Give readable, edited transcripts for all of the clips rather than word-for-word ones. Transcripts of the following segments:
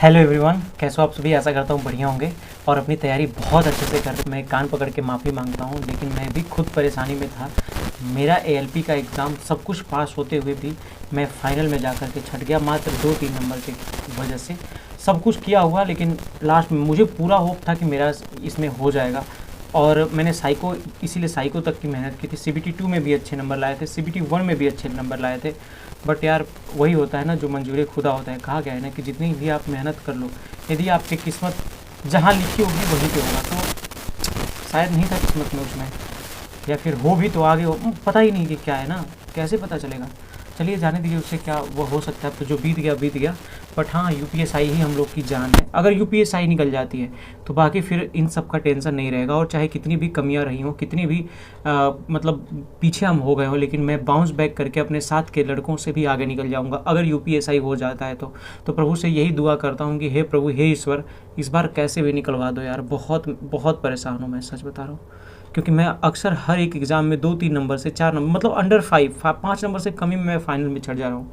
Hello everyone, कैसे हो आप सभी। आशा करता हूँ बढ़िया होंगे और अपनी तैयारी बहुत अच्छे से कर। मैं कान पकड़ के माफ़ी मांगता हूँ, लेकिन मैं भी खुद परेशानी में था। मेरा एएलपी का एग्ज़ाम सब कुछ पास होते हुए भी मैं फाइनल में जा कर के छट गया, मात्र 2-3 नंबर की वजह से। सब कुछ किया हुआ, लेकिन लास्ट में मुझे पूरा होप था कि मेरा इसमें हो जाएगा। और मैंने साइको, इसीलिए साइको तक की मेहनत की थी। सीबीटी 2 में भी अच्छे नंबर लाए थे, सीबीटी 1 में भी अच्छे नंबर लाए थे। बट यार वही होता है ना, जो मंजूर खुदा होता है। कहा गया है ना कि जितनी भी आप मेहनत कर लो, यदि आपकी किस्मत जहाँ लिखी होगी वहीं पे होगा। तो शायद नहीं था किस्मत में उसमें, या फिर हो भी तो आगे हो, पता ही नहीं कि क्या है ना, कैसे पता चलेगा। चलिए जाने दीजिए, उससे क्या वो हो सकता है। तो जो बीत गया बीत गया। बट हाँ, यूपीएसआई ही हम लोग की जान है। अगर यूपीएसआई निकल जाती है तो बाकी फिर इन सब का टेंशन नहीं रहेगा। और चाहे कितनी भी कमियां रही हों, कितनी भी मतलब पीछे हम हो गए हों, लेकिन मैं बाउंस बैक करके अपने साथ के लड़कों से भी आगे निकल जाऊंगा अगर यूपीएसआई हो जाता है तो प्रभु से यही दुआ करता हूँ कि हे प्रभु, हे ईश्वर, इस बार कैसे भी निकलवा दो यार। बहुत बहुत परेशान हूँ मैं, सच बता रहा हूँ। क्योंकि मैं अक्सर हर एक एग्ज़ाम में 2-3 नंबर से 4 नंबर, मतलब अंडर 5 नंबर से कमी में मैं फाइनल में चढ़ जा रहा हूँ।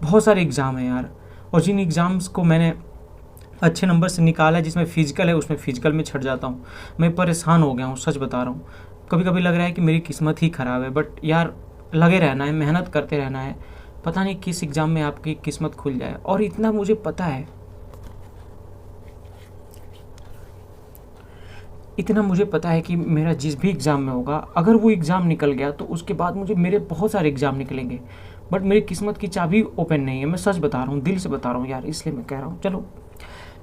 बहुत सारे एग्ज़ाम हैं यार, और जिन एग्ज़ाम्स को मैंने अच्छे नंबर से निकाला है, जिसमें फिजिकल है उसमें फिजिकल में छट जाता हूँ। मैं परेशान हो गया हूँ, सच बता रहा हूँ। कभी कभी लग रहा है कि मेरी किस्मत ही ख़राब है। बट यार लगे रहना है, मेहनत करते रहना है। पता नहीं किस एग्ज़ाम में आपकी किस्मत खुल जाए। और इतना मुझे पता है, इतना मुझे पता है कि मेरा जिस भी एग्ज़ाम में होगा, अगर वो एग्ज़ाम निकल गया तो उसके बाद मुझे मेरे बहुत सारे एग्ज़ाम निकलेंगे। बट मेरी किस्मत की चाबी ओपन नहीं है। मैं सच बता रहा हूँ, दिल से बता रहा हूँ यार, इसलिए मैं कह रहा हूँ। चलो,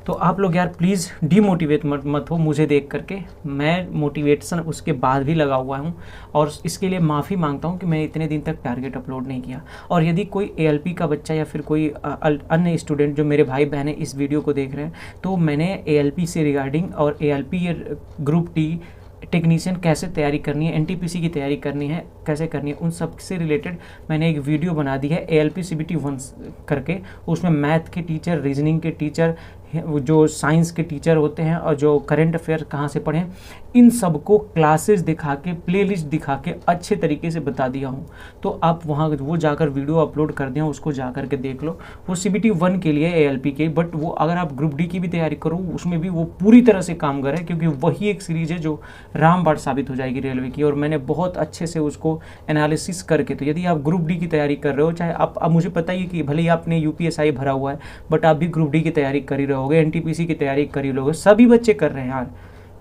तो आप लोग यार प्लीज़ डीमोटिवेट मत हो मुझे देख करके। मैं मोटिवेशन उसके बाद भी लगा हुआ हूँ, और इसके लिए माफ़ी मांगता हूँ कि मैंने इतने दिन तक टारगेट अपलोड नहीं किया। और यदि कोई एएलपी का बच्चा या फिर कोई अन्य स्टूडेंट जो मेरे भाई बहन इस वीडियो को देख रहे हैं, तो मैंने एएलपी से रिगार्डिंग और एएलपी ग्रुप टी टेक्नीशियन कैसे तैयारी करनी है, एनटीपीसी की तैयारी करनी है कैसे करनी है, उन सब से रिलेटेड मैंने एक वीडियो बना दी है एएलपी सीबीटी 1 करके। उसमें मैथ के टीचर, रीजनिंग के टीचर, जो साइंस के टीचर होते हैं, और जो करंट अफेयर कहाँ से पढ़ें, इन सब को क्लासेस दिखा के, प्लेलिस्ट दिखा के अच्छे तरीके से बता दिया हूँ। तो आप वहाँ वो जाकर वीडियो अपलोड कर दें, उसको जा कर के देख लो। वो सीबीटी 1 के लिए एएलपी के, बट वो अगर आप ग्रुप डी की भी तैयारी करो उसमें भी वो पूरी तरह से काम करे, क्योंकि वही एक सीरीज़ है जो रामबाण साबित हो जाएगी रेलवे की। और मैंने बहुत अच्छे से उसको एनालिसिस करके, तो यदि आप ग्रुप डी की तैयारी कर रहे हो, चाहे आप, अब मुझे पता ही है कि भले ही आपने यूपीएसआई भरा हुआ है, बट आप भी ग्रुप डी की तैयारी कर ही रहोगे, एनटीपीसी की तैयारी कर ही लोगे। सभी बच्चे कर रहे हैं यार,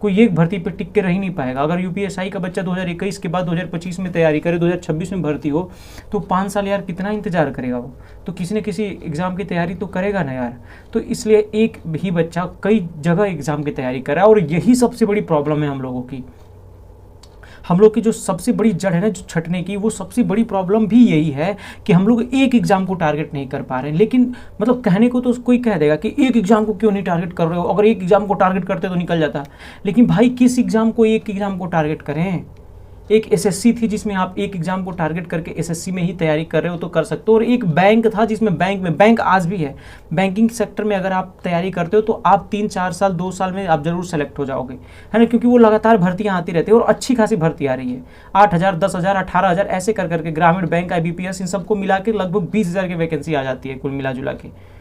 कोई एक भर्ती पे टिक के रह ही नहीं पाएगा। अगर यूपीएसआई का बच्चा 2021 के बाद 2025 में तैयारी करे, 2026 में भर्ती हो, तो 5 साल यार कितना इंतजार करेगा वो। तो किसी न किसी एग्ज़ाम की तैयारी तो करेगा ना यार। तो इसलिए एक ही बच्चा कई जगह एग्ज़ाम की तैयारी कर रहा है, और यही सबसे बड़ी प्रॉब्लम है हम लोगों की। हम लोग की जो सबसे बड़ी जड़ है ना, जो छटने की, वो सबसे बड़ी प्रॉब्लम भी यही है कि हम लोग एक एग्जाम को टारगेट नहीं कर पा रहे हैं। लेकिन मतलब कहने को तो कोई कह देगा कि एक एग्जाम को क्यों नहीं टारगेट कर रहे हो, अगर एक एग्जाम को टारगेट करते तो निकल जाता। लेकिन भाई किस एग्जाम को, एक एग्जाम को टारगेट करें। एक एसएससी थी जिसमें आप एक एग्जाम को टारगेट करके एसएससी में ही तैयारी कर रहे हो तो कर सकते हो। और एक बैंक था जिसमें बैंक आज भी है, बैंकिंग सेक्टर में अगर आप तैयारी करते हो तो आप 3-4 साल, 2 साल में आप जरूर सेलेक्ट हो जाओगे, है ना। क्योंकि वो लगातार भर्तियां आती रहती है, और अच्छी खासी भर्ती आ रही है। 8,000, 10,000, 18,000 ऐसे कर करके ग्रामीण बैंक, आईबीपीएस, इन सबको मिला के लगभग 20,000 की वैकेंसी आ जाती है कुल मिला जुला के।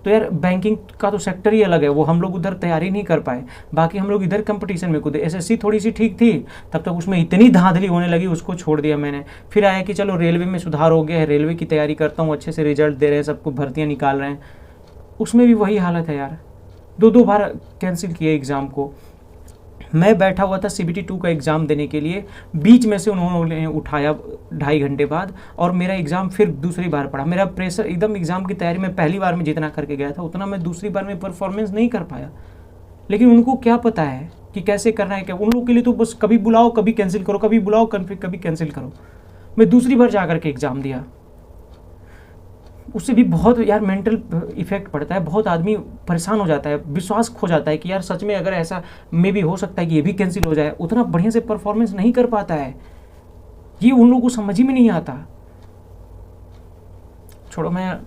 तो यार बैंकिंग का तो सेक्टर ही अलग है, वो हम लोग उधर तैयारी नहीं कर पाए। बाकी हम लोग इधर कंपटीशन में कूदे। एसएससी थोड़ी सी ठीक थी, तब तक उसमें इतनी धांधली होने लगी, उसको छोड़ दिया मैंने। फिर आया कि चलो रेलवे में सुधार हो गया है, रेलवे की तैयारी करता हूँ, अच्छे से रिजल्ट दे रहे हैं, सबको भर्तियाँ निकाल रहे हैं। उसमें भी वही हालत है यार, 2-2 बार कैंसिल किए एग्ज़ाम को। मैं बैठा हुआ था सीबीटी 2 का एग्ज़ाम देने के लिए, बीच में से उन्होंने उठाया 2.5 घंटे बाद, और मेरा एग्ज़ाम फिर दूसरी बार पड़ा। मेरा प्रेशर एकदम, एग्ज़ाम की तैयारी में पहली बार में जितना करके गया था उतना मैं दूसरी बार में परफॉर्मेंस नहीं कर पाया। लेकिन उनको क्या पता है कि कैसे करना है क्या। उन लोगों के लिए तो बस कभी बुलाओ कभी कैंसिल करो, कभी बुलाओ कभी कैंसिल करो। मैं दूसरी बार जा करके एग्ज़ाम दिया। उससे भी बहुत यार मेंटल इफेक्ट पड़ता है, बहुत आदमी परेशान हो जाता है, विश्वास खो जाता है कि यार सच में अगर ऐसा में भी हो सकता है कि ये भी कैंसिल हो जाए। उतना बढ़िया से परफॉर्मेंस नहीं कर पाता है, ये उन लोगों को समझ ही में नहीं आता। छोड़ो, मैं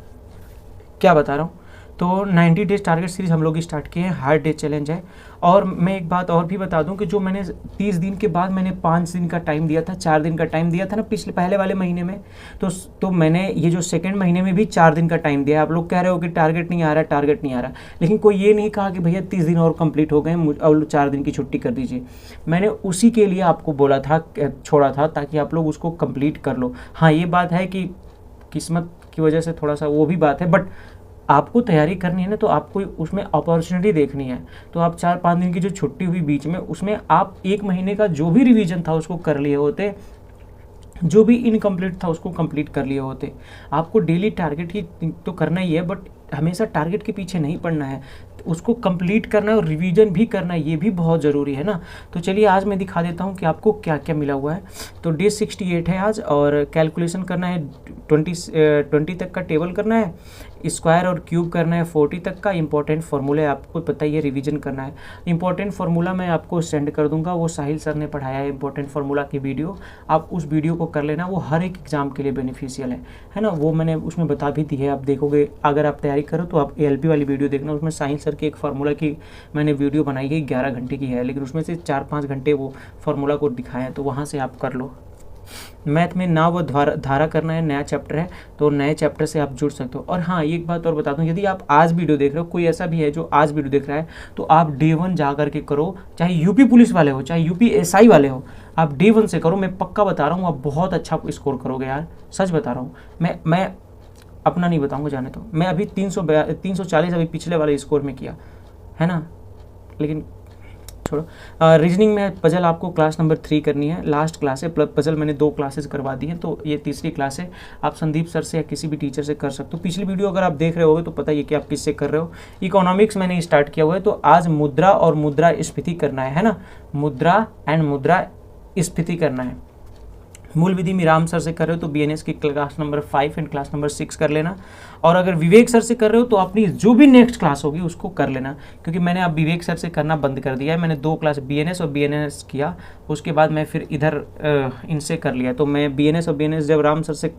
क्या बता रहा हूँ। तो 90 डेज टारगेट सीरीज हम लोग स्टार्ट किए हैं, हार्ड डे चैलेंज है। और मैं एक बात और भी बता दूं कि जो मैंने 30 दिन के बाद मैंने 5 दिन का टाइम दिया था, 4 दिन का टाइम दिया था ना पहले वाले महीने में, तो मैंने ये जो सेकंड महीने में भी 4 दिन का टाइम दिया। आप लोग कह रहे हो कि टारगेट नहीं आ रहा, लेकिन कोई ये नहीं कहा कि भैया 30 दिन और कंप्लीट हो गए और 4 दिन की छुट्टी कर दीजिए। मैंने उसी के लिए आपको बोला था, छोड़ा था, ताकि आप लोग उसको कंप्लीट कर लो। हाँ, ये बात है कि किस्मत की वजह से थोड़ा सा वो भी बात है, बट आपको तैयारी करनी है ना, तो आपको उसमें अपॉर्चुनिटी देखनी है। तो आप 4-5 दिन की जो छुट्टी हुई बीच में, उसमें आप 1 महीने का जो भी रिवीजन था उसको कर लिए होते, जो भी इनकम्प्लीट था उसको कंप्लीट कर लिए होते। आपको डेली टारगेट ही तो करना ही है, बट हमेशा टारगेट के पीछे नहीं पड़ना है, उसको कंप्लीट करना है और रिवीजन भी करना है, ये भी बहुत ज़रूरी है ना। तो चलिए आज मैं दिखा देता हूँ कि आपको क्या क्या मिला हुआ है। तो डे 68 है आज, और कैलकुलेशन करना है 20 तक का टेबल करना है, स्क्वायर और क्यूब करना है 40 तक का। इंपॉर्टेंट फार्मूला आपको पता ही है, रिवीजन करना है। इंपॉर्टेंट फार्मूला मैं आपको सेंड कर दूंगा, वो साहिल सर ने पढ़ाया है इंपॉर्टेंट फार्मूला की वीडियो, आप उस वीडियो को कर लेना, वो हर एक एग्जाम के लिए बेनिफिशियल है ना। वो मैंने उसमें बता भी दी है, आप देखोगे अगर आप तैयारी करो तो आप ALP वाली वीडियो देखना, उसमें साहिल सर की एक फार्मूला की मैंने वीडियो बनाई है, 11 घंटे की है, लेकिन उसमें से 4-5 घंटे वो फार्मूला को दिखाया है, तो वहाँ से आप कर लो। मैथ में नाव व धारा करना है, नया चैप्टर है, तो नए चैप्टर से आप जुड़ सकते हो। और हाँ, एक बात और बता दूं, यदि आप आज वीडियो देख रहे हो, कोई ऐसा भी है जो आज वीडियो देख रहा है, तो आप डे 1 जा करके करो, चाहे यूपी पुलिस वाले हो, चाहे यूपी SI वाले हो, आप डे 1 से करो। मैं पक्का बता रहा हूँ, आप बहुत अच्छा स्कोर करोगे यार, सच बता रहा हूँ। मैं अपना नहीं बताऊँगा, जाने तो मैं अभी 340 अभी पिछले वाले स्कोर में किया है ना, लेकिन छोड़ो। रीजनिंग में पजल आपको क्लास नंबर 3 करनी है, लास्ट क्लास है। पजल मैंने 2 क्लासेस करवा दी हैं, तो ये तीसरी क्लास है। आप संदीप सर से या किसी भी टीचर से कर सकते हो। पिछली वीडियो अगर आप देख रहे होगे तो पता ही है कि आप किससे कर रहे हो। इकोनॉमिक्स मैंने स्टार्ट किया हुआ है, तो आज मुद्रा और मुद्रा स्फीति करना है ना, मुद्रा एंड मुद्रा स्फीति करना है। मूल विधि मीराम सर से कर रहे हो तो BNS की class number 5 and class number 6 कर लेना। और अगर विवेक सर से कर रहे हो तो अपनी जो भी नेक्स्ट क्लास होगी उसको कर लेना, क्योंकि मैंने अब विवेक सर से करना बंद कर दिया है। मैंने 2 क्लास BNS और BNS किया, उसके बाद मैं फिर इधर इनसे कर लिया। तो मैं BNS और BNS जब राम सर से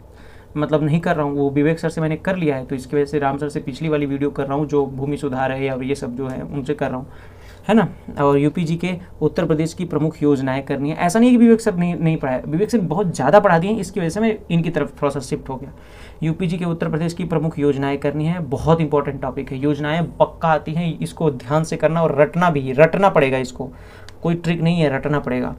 मतलब नहीं कर रहा हूँ, वो विवेक सर से मैंने कर लिया है, तो इसकी वजह से राम सर से पिछली वाली वीडियो कर रहा हूँ, जो भूमि सुधार है या ये सब जो है उनसे कर रहा हूँ, है ना। और UPG के उत्तर प्रदेश की प्रमुख योजनाएं करनी है। ऐसा नहीं है कि विवेक सर नहीं पढ़ाया, विवेक सर बहुत ज़्यादा पढ़ा दिए, इसकी वजह से मैं इनकी तरफ थोड़ा सा शिफ्ट हो गया। UPG के उत्तर प्रदेश की प्रमुख योजनाएं करनी है, बहुत इंपॉर्टेंट टॉपिक है। योजनाएं पक्का आती हैं, इसको ध्यान से करना और रटना पड़ेगा, इसको कोई ट्रिक नहीं है, रटना पड़ेगा।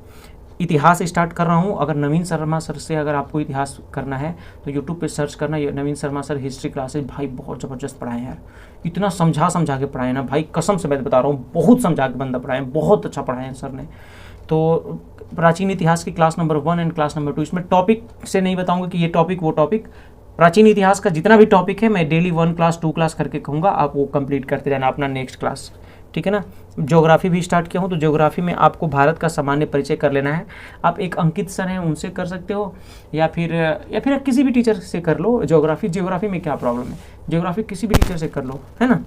इतिहास स्टार्ट कर रहा हूँ। अगर नवीन शर्मा सर से अगर आपको इतिहास करना है तो यूट्यूब पे सर्च करना, नवीन शर्मा सर हिस्ट्री क्लासेज, भाई बहुत ज़बरदस्त पढ़ाए यार, इतना समझा के पढ़ाए ना भाई, कसम से मैं बता रहा हूँ, बहुत समझा के बंदा पढ़ाए, बहुत अच्छा पढ़ाए सर ने। तो प्राचीन इतिहास की class number 1 and class number 2, इसमें टॉपिक से नहीं बताऊँगा कि ये टॉपिक वो टॉपिक, प्राचीन इतिहास का जितना भी टॉपिक है मैं डेली 1 क्लास 2 क्लास करके कहूँगा, आप वो कंप्लीट करते रहना अपना नेक्स्ट क्लास, ठीक है ना। ज्योग्राफी भी स्टार्ट किया हूँ, तो ज्योग्राफी में आपको भारत का सामान्य परिचय कर लेना है। आप एक अंकित सर हैं, उनसे कर सकते हो, या फिर किसी भी टीचर से कर लो। ज्योग्राफी में क्या प्रॉब्लम है, ज्योग्राफी किसी भी टीचर से कर लो, है ना।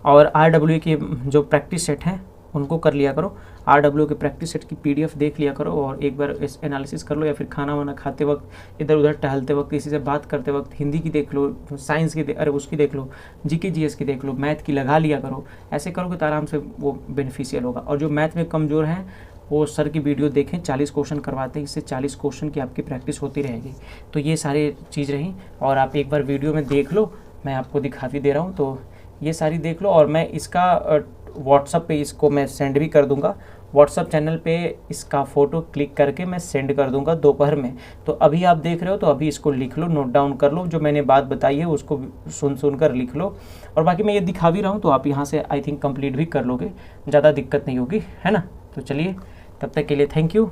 और RWA के जो प्रैक्टिस सेट हैं उनको कर लिया करो। RWA के प्रैक्टिस सेट की PDF देख लिया करो और एक बार इस एनालिसिस कर लो, या फिर खाना वाना खाते वक्त, इधर उधर टहलते वक्त, किसी से बात करते वक्त हिंदी की देख लो, साइंस की उसकी देख लो, GK GS की देख लो, मैथ की लगा लिया करो। ऐसे करोगे तो आराम से वो बेनिफिशियल होगा। और जो मैथ में कमज़ोर हैं वो सर की वीडियो देखें, 40 क्वेश्चन करवाते हैं, इससे 40 क्वेश्चन की आपकी प्रैक्टिस होती रहेगी। तो ये सारी चीज़ रही, और आप एक बार वीडियो में देख लो, मैं आपको दिखा भी दे रहा हूँ, तो ये सारी देख लो। और मैं इसका व्हाट्सअप पे इसको मैं सेंड भी कर दूंगा, व्हाट्सअप चैनल पे इसका फ़ोटो क्लिक करके मैं सेंड कर दूंगा दोपहर में। तो अभी आप देख रहे हो तो अभी इसको लिख लो, नोट डाउन कर लो, जो मैंने बात बताई है उसको सुन कर लिख लो। और बाकी मैं ये दिखा भी रहा हूँ, तो आप यहाँ से आई थिंक कंप्लीट भी कर लोगे, ज़्यादा दिक्कत नहीं होगी, है ना। तो चलिए, तब तक के लिए थैंक यू,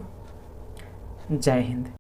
जय हिंद।